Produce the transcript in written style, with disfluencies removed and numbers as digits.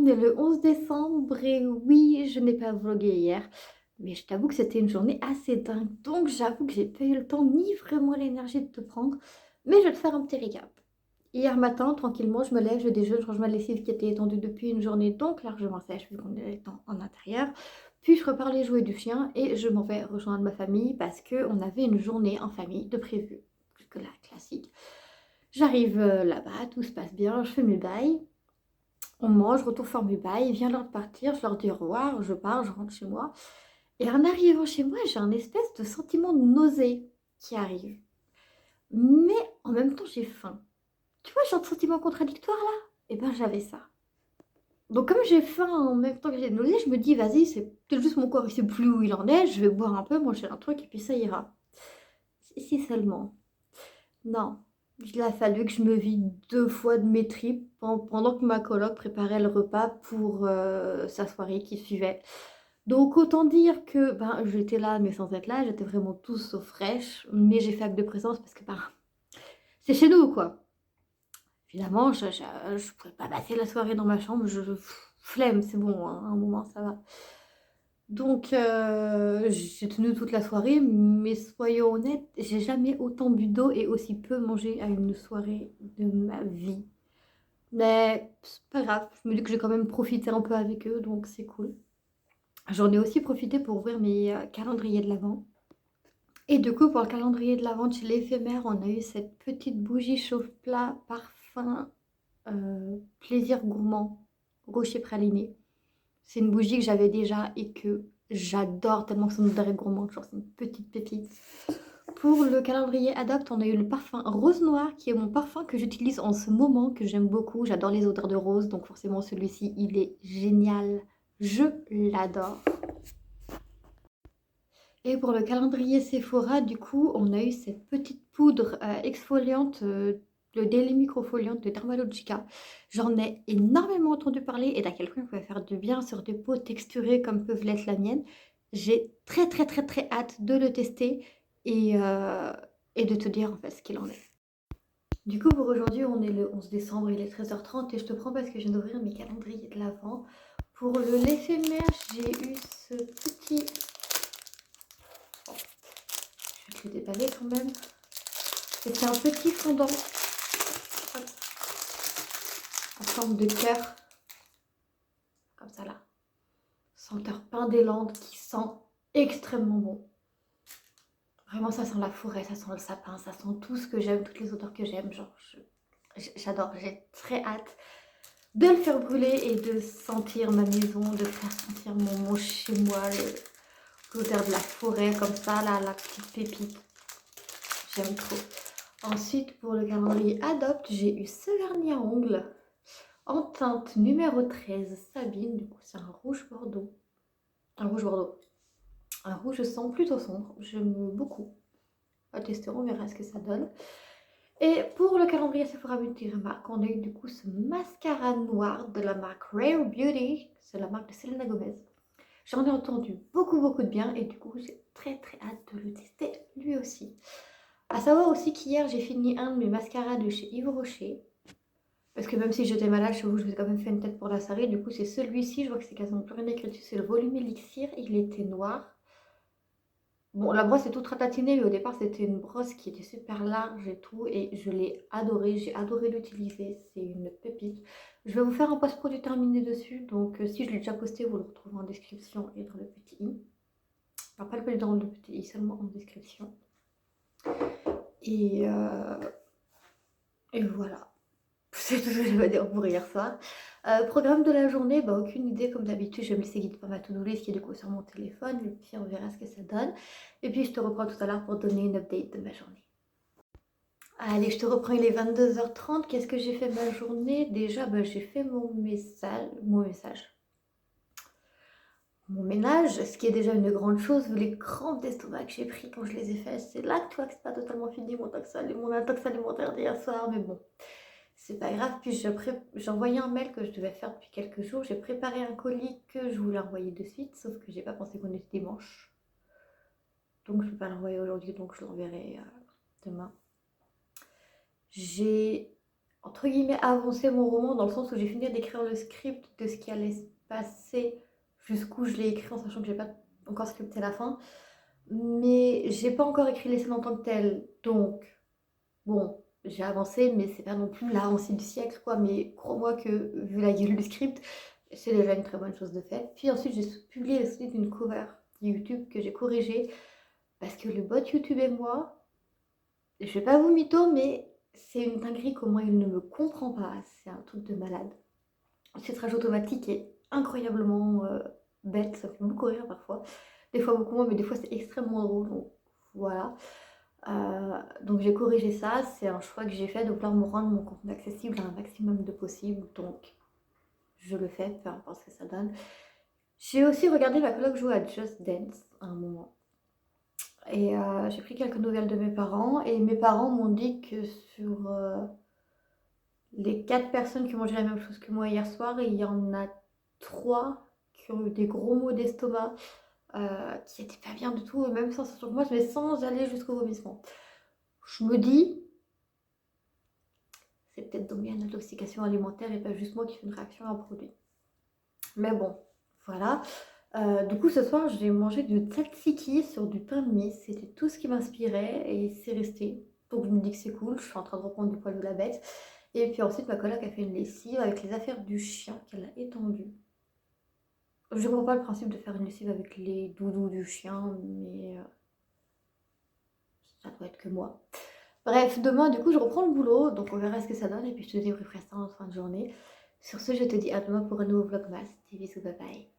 est le 11 décembre et oui, je n'ai pas vlogué hier, mais je t'avoue que c'était une journée assez dingue, donc j'avoue que j'ai pas eu le temps ni vraiment l'énergie de te prendre, mais je vais te faire un petit récap. Hier matin, tranquillement, je me lève, je déjeune, je range ma lessive qui était étendue depuis une journée, donc largement sèche vu qu'on est en intérieur. Puis je repars les jouets du chien et je m'en vais rejoindre ma famille parce qu'on avait une journée en famille de prévu, que la classique. J'arrive là-bas, tout se passe bien, je fais mes bails. On mange, retour faire mes bails, il vient l'heure de partir, je leur dis au revoir, je pars, je rentre chez moi. Et en arrivant chez moi, j'ai un espèce de sentiment de nausée qui arrive. Mais en même temps, j'ai faim. Tu vois, j'ai un sentiment contradictoire là. Et ben j'avais ça. Donc comme j'ai faim en même temps que j'ai de nausée, je me dis, vas-y, c'est peut-être juste mon corps, il sait plus où il en est, je vais boire un peu, manger un truc et puis ça ira. Si seulement. Non. Il a fallu que je me vide 2 fois de mes tripes pendant que ma coloc préparait le repas pour sa soirée qui suivait. Donc autant dire que ben, j'étais là mais sans être là, j'étais vraiment tout sauf fraîche, mais j'ai fait acte de présence parce que ben, c'est chez nous quoi. Évidemment, je pourrais pas passer la soirée dans ma chambre, flemme, c'est bon, hein, à un moment ça va. Donc j'ai tenu toute la soirée, mais soyons honnêtes, j'ai jamais autant bu d'eau et aussi peu mangé à une soirée de ma vie. Mais c'est pas grave, je me dis que j'ai quand même profité un peu avec eux, donc c'est cool. J'en ai aussi profité pour ouvrir mes calendriers de l'Avent. Et du coup, pour le calendrier de l'Avent chez l'éphémère, on a eu cette petite bougie chauffe-plat parfum plaisir gourmand rocher praliné. C'est une bougie que j'avais déjà et que j'adore tellement que son odeur est gourmande, genre c'est une petite pépite. Pour le calendrier Adopt, on a eu le parfum Rose Noir qui est mon parfum que j'utilise en ce moment, que j'aime beaucoup. J'adore les odeurs de rose, donc forcément celui-ci, il est génial. Je l'adore. Et pour le calendrier Sephora, du coup, on a eu cette petite poudre exfoliante, le Daily Microfoliante de Dermalogica. J'en ai énormément entendu parler et à quel point il pouvait faire du bien sur des peaux texturées comme peuvent l'être la mienne. J'ai très très très très hâte de le tester et, euh, et de te dire en fait ce qu'il en est. Du coup, pour aujourd'hui, on est le 11 décembre, il est 13h30 et je te prends parce que je viens d'ouvrir mes calendriers de l'Avent. Pour l'éphémère, j'ai eu ce petit... Je vais te le déballer quand même. C'est un petit fondant en forme de cœur, comme ça là. Senteur pain des Landes qui sent extrêmement bon. Vraiment, ça sent la forêt, ça sent le sapin, ça sent tout ce que j'aime, toutes les odeurs que j'aime. Genre, j'adore, j'ai très hâte de le faire brûler et de sentir ma maison, de faire sentir mon chez moi, l'odeur de la forêt comme ça, là, la petite pépite. J'aime trop. Ensuite, pour le calendrier Adopt, j'ai eu ce vernis à ongles en teinte numéro 13, Sabine. Du coup, c'est un rouge bordeaux. Un rouge bordeaux. Un rouge sang plutôt sombre. J'aime beaucoup. À tester, on verra ce que ça donne. Et pour le calendrier Sephora Beauty Remarque, on a eu du coup ce mascara noir de la marque Rare Beauty. C'est la marque de Selena Gomez. J'en ai entendu beaucoup de bien et du coup, j'ai très hâte de le tester lui aussi. À savoir aussi qu'hier, j'ai fini un de mes mascaras de chez Yves Rocher. Parce que même si j'étais malade, je vous ai quand même fait une tête pour la soirée. Du coup, c'est celui-ci. Je vois que c'est quasiment plus rien écrit dessus. C'est le volume Elixir. Il était noir. Bon, la brosse est toute ratatinée, mais au départ, c'était une brosse qui était super large et tout. Et je l'ai adorée. J'ai adoré l'utiliser. C'est une pépite. Je vais vous faire un post-produit terminé dessus. Donc, si je l'ai déjà posté, vous le retrouvez en description et dans le petit i. Enfin, pas dans le petit i, seulement en description. Et, euh, et voilà. C'est tout ce que je vais dire pour hier soir. Programme de la journée, bah, aucune idée comme d'habitude, je vais me laisser guider par ma to-do list qui est du coup sur mon téléphone et puis on verra ce que ça donne. Et puis je te reprends tout à l'heure pour donner une update de ma journée. Allez, je te reprends, il est 22h30. Qu'est-ce que j'ai fait ma journée? Déjà, bah, j'ai fait mon ménage, ce qui est déjà une grande chose vu les crampes d'estomac que j'ai pris quand je les ai fait. C'est là que tu vois que c'est pas totalement fini mon intox alimentaire d'hier soir, mais bon. C'est pas grave, puis j'ai envoyé un mail que je devais faire depuis quelques jours. J'ai préparé un colis que je voulais envoyer de suite, sauf que j'ai pas pensé qu'on était dimanche. Donc je peux pas l'envoyer aujourd'hui, donc je l'enverrai demain. J'ai entre guillemets, avancé mon roman dans le sens où j'ai fini d'écrire le script de ce qui allait se passer jusqu'où je l'ai écrit en sachant que j'ai pas encore scripté la fin. Mais j'ai pas encore écrit les scènes en tant que telles. Donc, bon, j'ai avancé, mais c'est pas non plus l'avancée du siècle, quoi. Mais crois-moi que, vu la gueule du script, c'est déjà une très bonne chose de fait. Puis ensuite, j'ai publié le script d'une cover YouTube que j'ai corrigée parce que le bot YouTube et moi, je vais pas vous mytho, mais c'est une dinguerie comment il ne me comprend pas. C'est un truc de malade. Le filtrage automatique est incroyablement bête, ça fait beaucoup rire parfois. Des fois beaucoup moins, mais des fois c'est extrêmement drôle. Donc voilà. Donc j'ai corrigé ça, c'est un choix que j'ai fait de vouloir me rendre mon contenu accessible à un maximum de possible. Donc je le fais, peu importe ce que ça donne. J'ai aussi regardé ma coloc jouer à Just Dance à un moment. Et j'ai pris quelques nouvelles de mes parents. Et mes parents m'ont dit que sur les 4 personnes qui ont mangé la même chose que moi hier soir, il y en a 3 qui ont eu des gros maux d'estomac, qui étaient pas bien du tout, même sensation que moi, mais sans aller jusqu'au vomissement. Je me dis, c'est peut-être donc bien une intoxication alimentaire et pas juste moi qui fais une réaction à un produit. Mais bon, voilà. Du coup, ce soir, j'ai mangé du tzatziki sur du pain de mie. C'était tout ce qui m'inspirait et c'est resté. Donc je me dis que c'est cool, je suis en train de reprendre du poil de la bête. Et puis ensuite, ma coloc a fait une lessive avec les affaires du chien qu'elle a étendues. Je comprends pas le principe de faire une lessive avec les doudous du chien, mais ça doit être que moi. Bref, demain, du coup, je reprends le boulot, donc on verra ce que ça donne, et puis je te débrieferai ça en fin de journée. Sur ce, je te dis à demain pour un nouveau vlogmas. Bisous, bye bye.